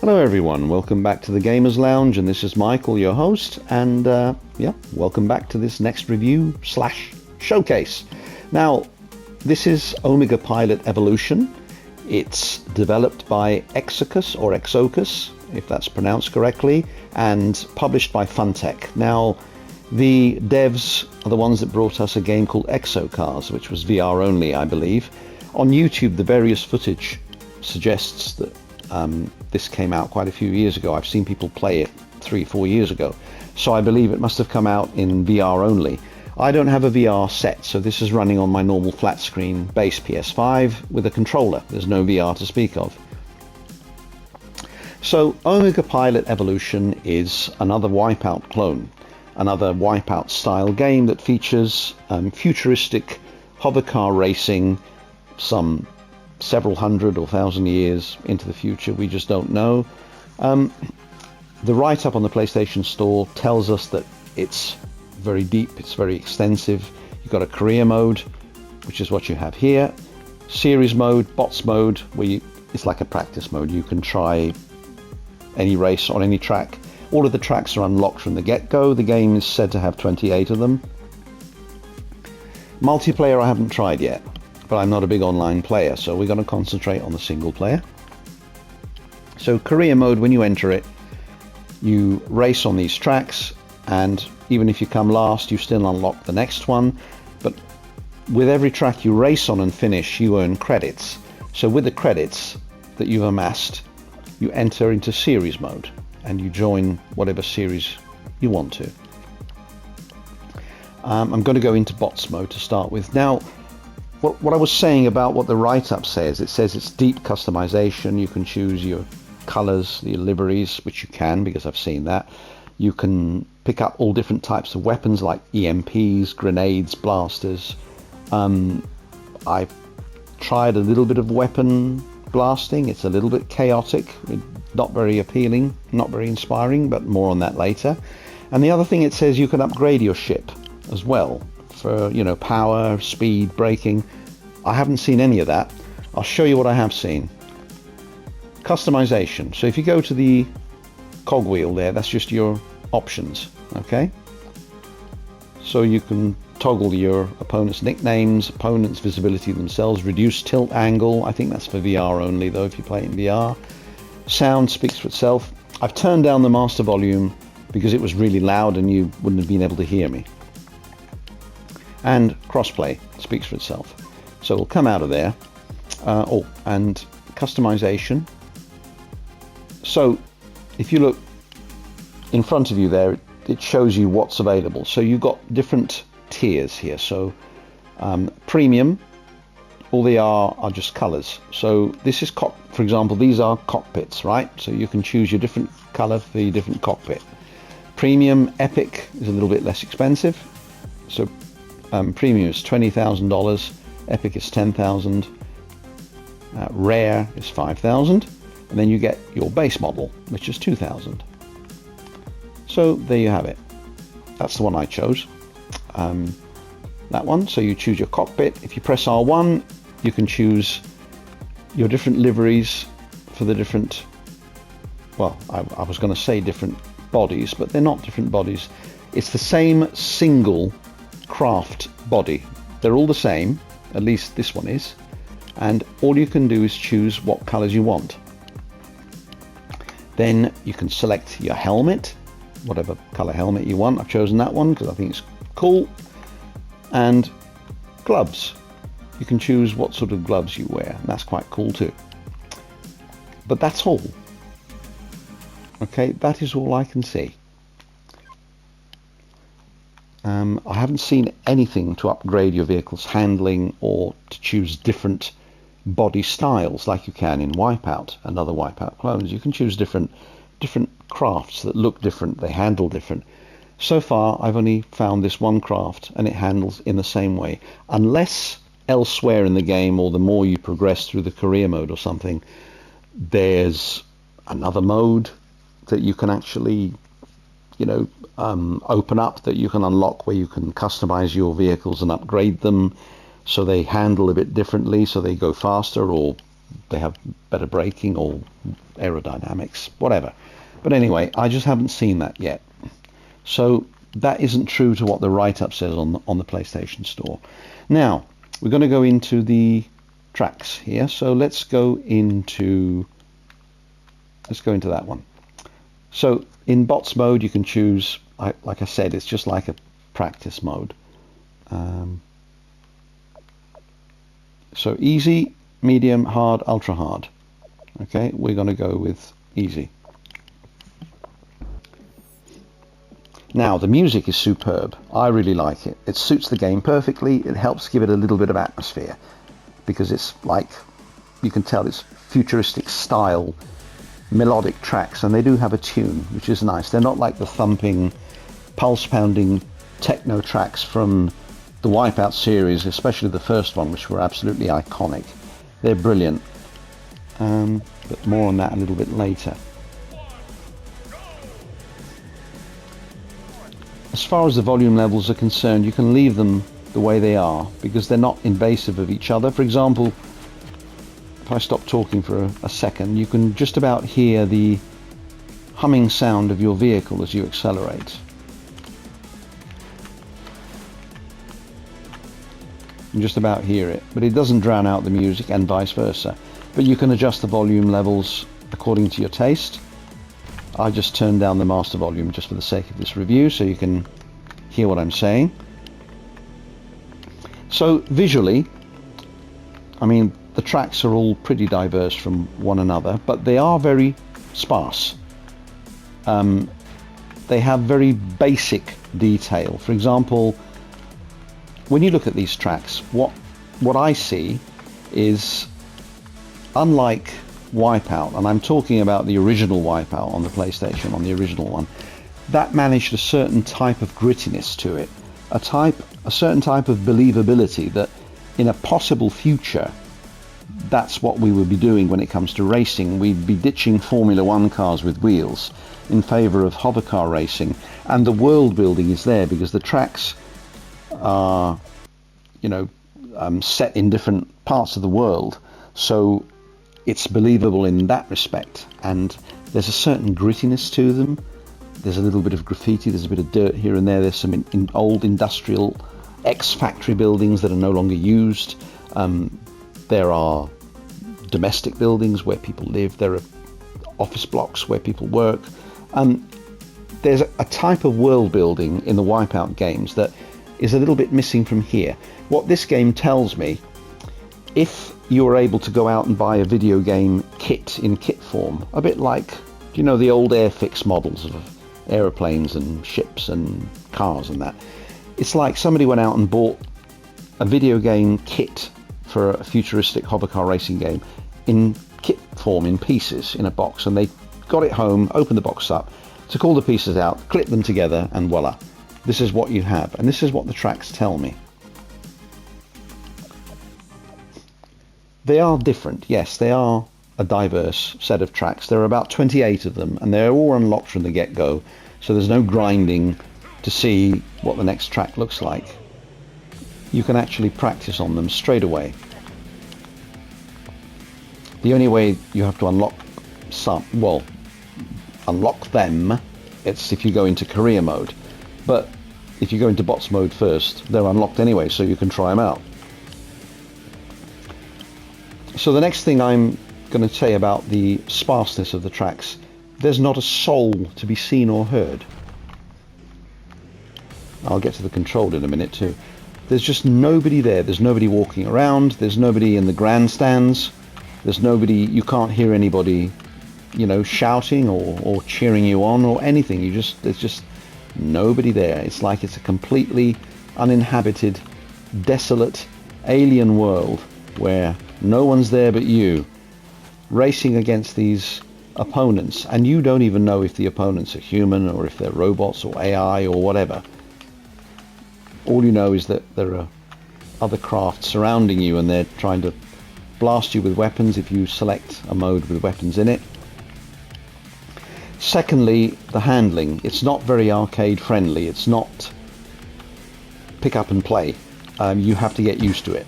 Hello everyone, welcome back to the Gamers Lounge, and this is Michael, your host, and welcome back to this next review slash showcase. Now, this is Omega Pilot Evolution. It's developed by Exocus, if that's pronounced correctly, and published by Funtech. Now, the devs are the ones that brought us a game called Exocars, which was VR only, I believe. On YouTube, the various footage suggests that this came out quite a few years ago. I've seen people play it 3-4 years ago, so I believe it must have come out in VR only. I don't have a VR set, so this is running on my normal flat screen base PS5 with a controller. There's no VR to speak of. So Omega Pilot Evolution is another Wipeout clone, another Wipeout style game that features futuristic hovercar racing, some several hundred or thousand years into the future. We just don't know. The write-up on the PlayStation Store tells us that it's very deep, it's very extensive. You've got a career mode, which is what you have here, series mode, bots mode, where it's like a practice mode. You can try any race on any track. All of the tracks are unlocked from the get-go. The game is said to have 28 of them. Multiplayer I haven't tried yet, but I'm not a big online player, so we're going to concentrate on the single player. So career mode, when you enter it, you race on these tracks, and even if you come last, you still unlock the next one. But with every track you race on and finish, you earn credits. So with the credits that you've amassed, you enter into series mode, and you join whatever series you want to. I'm going to go into bots mode to start with. Now, what I was saying about what the write-up says, it says it's deep customization. You can choose your colors, your liveries, which you can, because I've seen that. You can pick up all different types of weapons like EMPs, grenades, blasters. I tried a little bit of weapon blasting. It's a little bit chaotic, not very appealing, not very inspiring, but more on that later. And the other thing, it says you can upgrade your ship as well for, power, speed, braking. I haven't seen any of that. I'll show you what I have seen. Customization. So if you go to the cogwheel there, that's just your options, okay? So you can toggle your opponent's nicknames, opponent's visibility themselves, reduce tilt angle. I think that's for VR only though, if you play it in VR. Sound speaks for itself. I've turned down the master volume because it was really loud and you wouldn't have been able to hear me. And crossplay speaks for itself. So we'll come out of there. And customization. So if you look in front of you there, it shows you what's available. So you've got different tiers here. So premium, all they are just colors. So this is for example, these are cockpits, right? So you can choose your different color for your different cockpit. Premium, epic is a little bit less expensive. So premium is $20,000, epic is $10,000, rare is $5,000, and then you get your base model, which is $2,000. So there you have it. That's the one I chose. That one. So you choose your cockpit. If you press R1, you can choose your different liveries for the different, well, I was going to say different bodies, but they're not different bodies. It's the same single craft body. They're all the same, at least this one is, and all you can do is choose what colors you want. Then you can select your helmet, whatever color helmet you want. I've chosen that one because I think it's cool. And gloves, you can choose what sort of gloves you wear, and that's quite cool too. But that's all. Okay, that is all I can see. I haven't seen anything to upgrade your vehicle's handling or to choose different body styles like you can in Wipeout and other Wipeout clones. You can choose different crafts that look different, they handle different. So far I've only found this one craft and it handles in the same way, unless elsewhere in the game, or the more you progress through the career mode or something, there's another mode that you can actually open up, that you can unlock, where you can customize your vehicles and upgrade them so they handle a bit differently, so they go faster or they have better braking or aerodynamics, whatever. But anyway, I just haven't seen that yet. So that isn't true to what the write-up says on the PlayStation Store. Now, we're going to go into the tracks here. So let's go into that one. So in bots mode, you can choose, like I said, it's just like a practice mode. So easy, medium, hard, ultra hard. Okay, we're going to go with easy. Now, the music is superb. I really like it. It suits the game perfectly. It helps give it a little bit of atmosphere, because it's like, you can tell it's futuristic style melodic tracks, and they do have a tune, which is nice. They're not like the thumping, pulse-pounding techno tracks from the Wipeout series, especially the first one, which were absolutely iconic. They're brilliant. But more on that a little bit later. As far as the volume levels are concerned, you can leave them the way they are, because they're not invasive of each other. For example, if I stop talking for a second, you can just about hear the humming sound of your vehicle as you accelerate. You can just about hear it, but it doesn't drown out the music, and vice versa. But you can adjust the volume levels according to your taste. I just turned down the master volume just for the sake of this review, so you can hear what I'm saying. So visually, I mean, the tracks are all pretty diverse from one another, but they are very sparse. They have very basic detail. For example, when you look at these tracks, what I see is, unlike Wipeout, and I'm talking about the original Wipeout on the PlayStation, on the original one, that managed a certain type of grittiness to it, a certain type of believability that in a possible future, that's what we would be doing when it comes to racing. We'd be ditching Formula One cars with wheels in favor of hovercar racing, and the world building is there because the tracks are, set in different parts of the world, so it's believable in that respect, and there's a certain grittiness to them. There's a little bit of graffiti, there's a bit of dirt here and there. There's some in old industrial ex-factory buildings that are no longer used. There are domestic buildings where people live. There are office blocks where people work. There's a type of world building in the Wipeout games that is a little bit missing from here. What this game tells me, if you are able to go out and buy a video game kit in kit form, a bit like, the old Airfix models of aeroplanes and ships and cars and that. It's like somebody went out and bought a video game kit for a futuristic hovercar racing game in kit form, in pieces, in a box, and they got it home, opened the box up, took all the pieces out, clipped them together, and voila. This is what you have, and this is what the tracks tell me. They are different, yes, they are a diverse set of tracks. There are about 28 of them, and they're all unlocked from the get-go, so there's no grinding to see what the next track looks like. You can actually practice on them straight away. The only way you have to unlock them, it's if you go into career mode. But if you go into bots mode first, they're unlocked anyway, so you can try them out. So the next thing I'm going to say about the sparseness of the tracks, there's not a soul to be seen or heard. I'll get to the control in a minute too. There's just nobody there. There's nobody walking around. There's nobody in the grandstands. There's nobody, you can't hear anybody, shouting or cheering you on or anything. There's just nobody there. It's like it's a completely uninhabited, desolate, alien world where no one's there but you, racing against these opponents, and you don't even know if the opponents are human or if they're robots or AI or whatever. All you know is that there are other craft surrounding you, and they're trying to blast you with weapons if you select a mode with weapons in it. Secondly, the handling. It's not very arcade friendly. It's not pick up and play. You have to get used to it.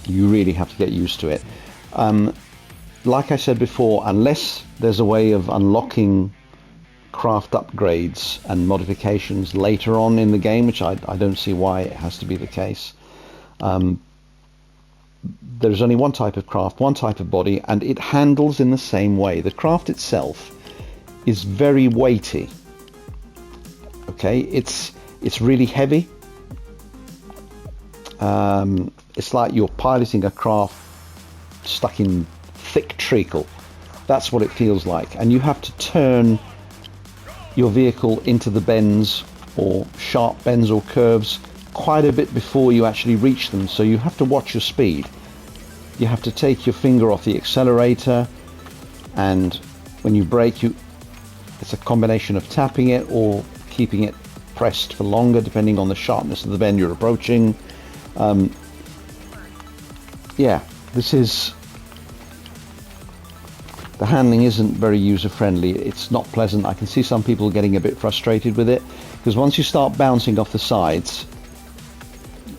You really have to get used to it. like I said before, unless there's a way of unlocking craft upgrades and modifications later on in the game, which I don't see why it has to be the case, there's only one type of craft, one type of body, and it handles in the same way. The craft itself is very weighty. Okay, it's really heavy. It's like you're piloting a craft stuck in thick treacle. That's what it feels like. And you have to turn your vehicle into the bends, or sharp bends or curves, quite a bit before you actually reach them. So you have to watch your speed. You have to take your finger off the accelerator, and when you brake, it's a combination of tapping it or keeping it pressed for longer, depending on the sharpness of the bend you're approaching. Yeah, the handling isn't very user-friendly. It's not pleasant. I can see some people getting a bit frustrated with it, because once you start bouncing off the sides,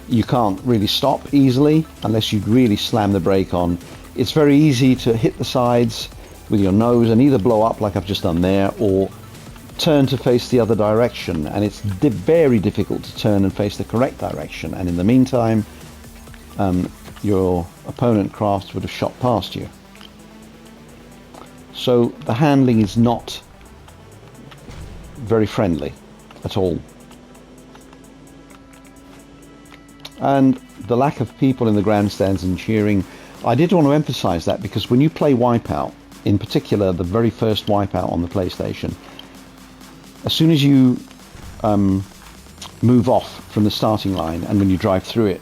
you can't really stop easily unless you really slam the brake on. It's very easy to hit the sides with your nose and either blow up like I've just done there, or turn to face the other direction, and it's very difficult to turn and face the correct direction, and in the meantime your opponent crafts would have shot past you. So the handling is not very friendly at all. And the lack of people in the grandstands and cheering, I did want to emphasize that, because when you play Wipeout, in particular the very first Wipeout on the PlayStation, as soon as you move off from the starting line, and when you drive through it,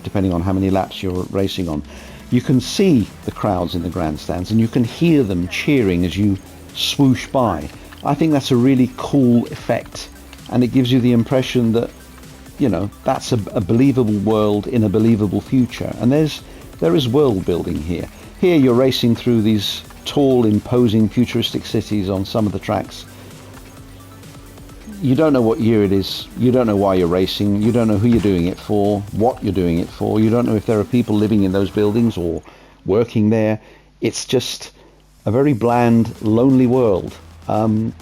depending on how many laps you're racing on, you can see the crowds in the grandstands and you can hear them cheering as you swoosh by. I think that's a really cool effect, and it gives you the impression that, you know, that's a believable world in a believable future. And there is world building here. Here you're racing through these tall, imposing, futuristic cities on some of the tracks. You don't know what year it is, you don't know why you're racing, you don't know who you're doing it for, what you're doing it for, you don't know if there are people living in those buildings or working there. It's just a very bland, lonely world. And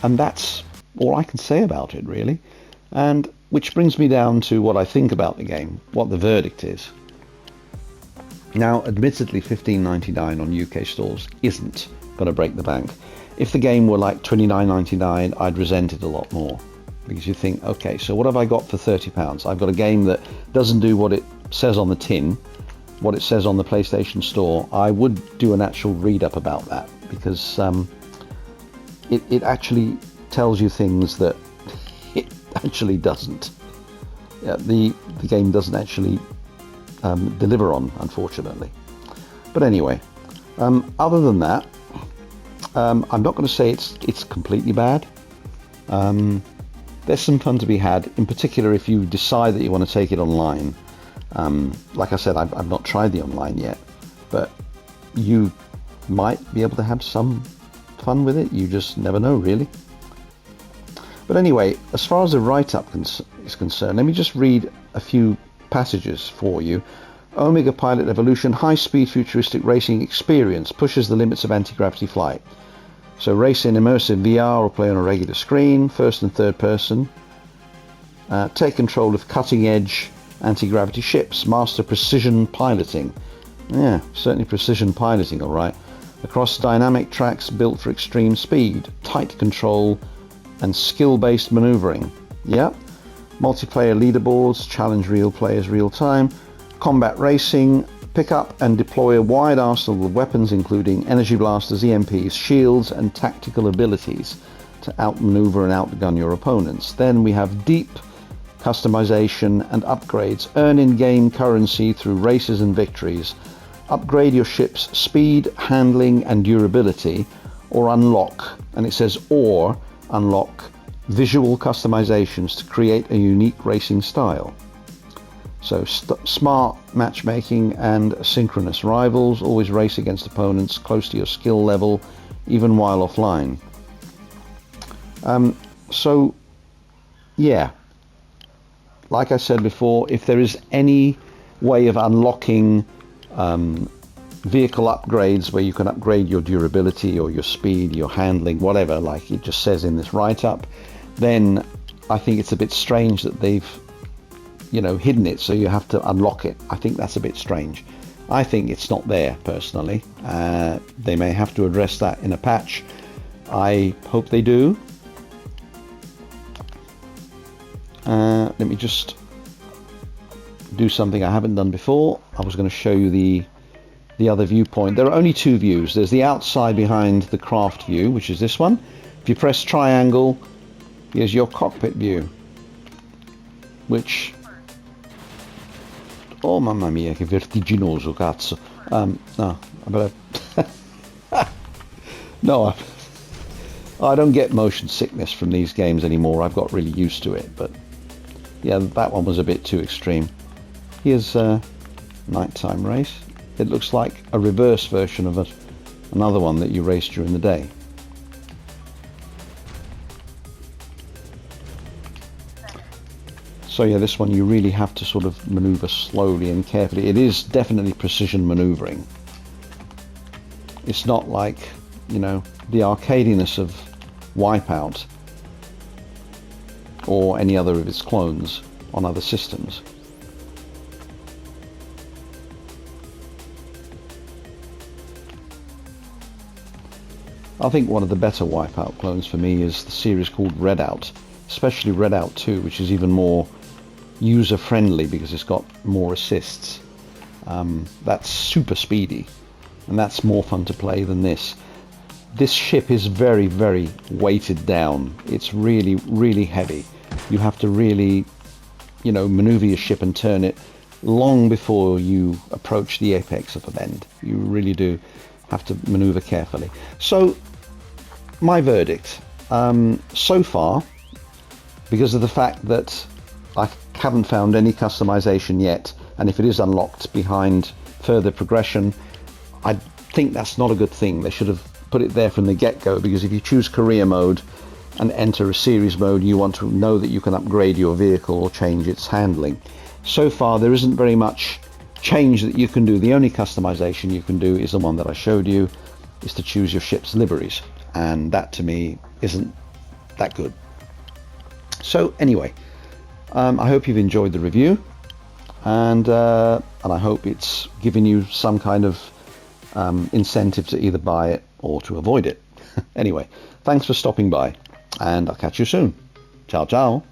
that's all I can say about it, really. And which brings me down to what I think about the game, what the verdict is. Now, admittedly, $15.99 on UK stores isn't going to break the bank. If the game were like $29.99, I'd resent it a lot more, because you think, okay, so what have I got for £30? I've got a game that doesn't do what it says on the tin, what it says on the PlayStation Store. I would do an actual read-up about that, because it actually tells you things that it actually doesn't. The game doesn't actually deliver on, unfortunately. But anyway, other than that, I'm not going to say it's completely bad. There's some fun to be had, in particular if you decide that you want to take it online. Like I said, I've not tried the online yet, but you might be able to have some fun with it. You just never know, really. But anyway, as far as the write-up is concerned, let me just read a few passages for you. Omega Pilot Evolution, high-speed futuristic racing experience, pushes the limits of anti-gravity flight. So race in immersive VR or play on a regular screen, first and third person. Take control of cutting-edge anti-gravity ships, master precision piloting. Yeah, certainly precision piloting, all right. Across dynamic tracks built for extreme speed, tight control, and skill-based maneuvering. Yeah. Multiplayer leaderboards, challenge real players real time. Combat racing, pick up and deploy a wide arsenal of weapons, including energy blasters, EMPs, shields, and tactical abilities to outmaneuver and outgun your opponents. Then we have deep customization and upgrades. Earn in-game currency through races and victories. Upgrade your ship's speed, handling, and durability, or unlock, and it says or unlock, visual customizations to create a unique racing style. So smart matchmaking and synchronous rivals, always race against opponents close to your skill level, even while offline. So yeah, like I said before, if there is any way of unlocking vehicle upgrades where you can upgrade your durability or your speed, your handling, whatever, like it just says in this write-up, then I think it's a bit strange that they've, you know, hidden it so you have to unlock it. I think that's a bit strange. I think it's not there, personally. They may have to address that in a patch. I hope they do. Let me just do something I haven't done before. I was going to show you the other viewpoint. There are only two views. There's the outside behind the craft view, which is this one. If you press triangle, here's your cockpit view, which, oh mamma mia, che vertiginoso, cazzo. No, I better no, I don't get motion sickness from these games anymore. I've got really used to it, but yeah, that one was a bit too extreme. Here's a nighttime race. It looks like a reverse version of another one that you race during the day. So yeah, this one you really have to sort of maneuver slowly and carefully. It is definitely precision maneuvering. It's not like, you know, the arcadiness of Wipeout or any other of its clones on other systems. I think one of the better Wipeout clones for me is the series called Redout, especially Redout 2, which is even more user-friendly because it's got more assists. That's super speedy, and that's more fun to play than this. This ship is very, very weighted down. It's really, really heavy. You have to really, you know, maneuver your ship and turn it long before you approach the apex of a bend. You really do have to maneuver carefully. So my verdict so far, because of the fact that I haven't found any customization yet, and if it is unlocked behind further progression, I think that's not a good thing. They should have put it there from the get-go, because if you choose career mode and enter a series mode, you want to know that you can upgrade your vehicle or change its handling. So far there isn't very much change that you can do. The only customization you can do is the one that I showed you, is to choose your ship's liveries, and that to me isn't that good. So anyway, I hope you've enjoyed the review, and I hope it's given you some kind of incentive to either buy it or to avoid it. Anyway, thanks for stopping by, and I'll catch you soon. Ciao, ciao.